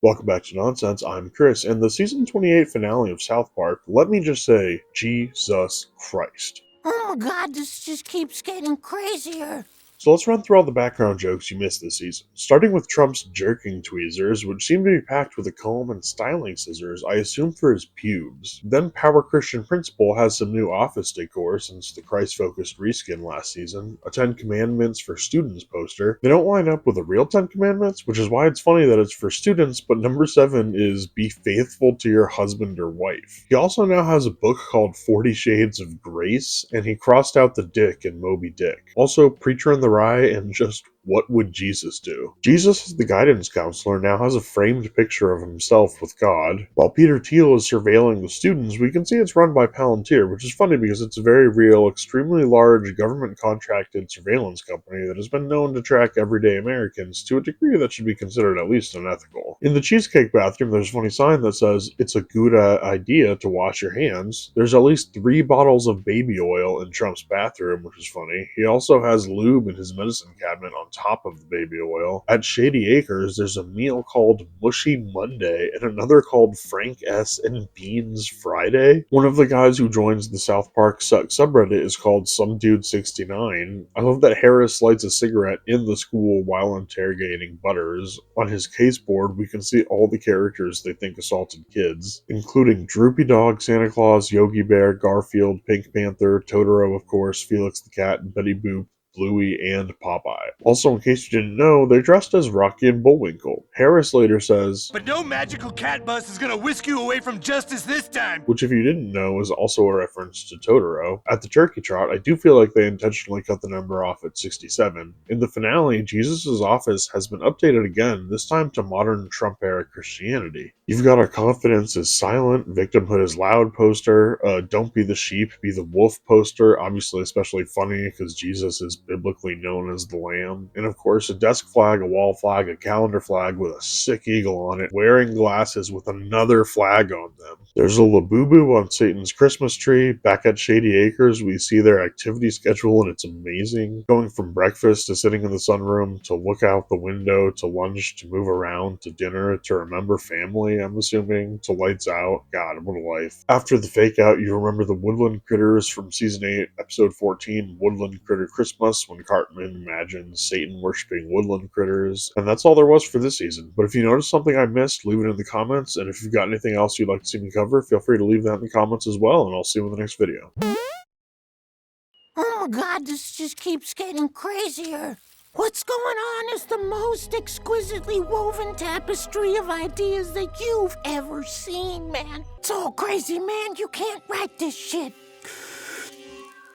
Welcome back to Nonsense. I'm Chris, and the season 28 finale of South Park, let me just say, Jesus Christ. Oh my god, this just keeps getting crazier. So let's run through all the background jokes you missed this season. Starting with Trump's jerking tweezers, which seem to be packed with a comb and styling scissors, I assume for his pubes. Then Power Christian Principal has some new office decor since the Christ-focused reskin last season, a 10 Commandments for Students poster. They don't line up with the real 10 Commandments, which is why it's funny that it's for students, but number 7 is be faithful to your husband or wife. He also now has a book called 40 Shades of Grace, and he crossed out the dick in Moby Dick. Also, Preacher in the Rye and just what would Jesus do? Jesus, the guidance counselor, now has a framed picture of himself with God. While Peter Thiel is surveilling the students, we can see it's run by Palantir, which is funny because it's a very real, extremely large government-contracted surveillance company that has been known to track everyday Americans to a degree that should be considered at least unethical. In the Cheesecake bathroom, there's a funny sign that says, "It's a good idea to wash your hands." There's at least 3 bottles of baby oil in Trump's bathroom, which is funny. He also has lube in his medicine cabinet on top of the baby oil. At Shady Acres, there's a meal called Mushy Monday and another called Frank S. and Beans Friday. One of the guys who joins the South Park subreddit is called Some Dude 69. I love that Harris lights a cigarette in the school while interrogating Butters. On his case board, we can see all the characters they think assaulted kids, including Droopy Dog, Santa Claus, Yogi Bear, Garfield, Pink Panther, Totoro, of course, Felix the Cat, Betty Boop, Bluey, and Popeye. Also, in case you didn't know, they're dressed as Rocky and Bullwinkle. Harris later says, "But no magical cat bus is gonna whisk you away from justice this time!" which if you didn't know is also a reference to Totoro. At the turkey trot, I do feel like they intentionally cut the number off at 67. In the finale, Jesus' office has been updated again, this time to modern Trump-era Christianity. You've got a confidence is silent, victimhood is loud poster, don't be the sheep, be the wolf poster, obviously especially funny because Jesus is biblically known as the lamb, and of course a desk flag, a wall flag, a calendar flag with a sick eagle on it, wearing glasses with another flag on them. There's a Labubu on Satan's Christmas tree. Back at Shady Acres, we see their activity schedule and it's amazing. Going from breakfast to sitting in the sunroom, to look out the window, to lunch, to move around, to dinner, to remember family, I'm assuming, to lights out. God, what a life. After the fake out, you remember the woodland critters from season 8, episode 14, Woodland Critter Christmas, when Cartman imagines Satan worshipping woodland critters. And that's all there was for this season. But if you noticed something I missed, leave it in the comments, and if you've got anything else you'd like to see me cover, feel free to leave that in the comments as well, and I'll see you in the next video. Oh my god, this just keeps getting crazier. What's going on is the most exquisitely woven tapestry of ideas that you've ever seen, man. It's all crazy, man. You can't write this shit.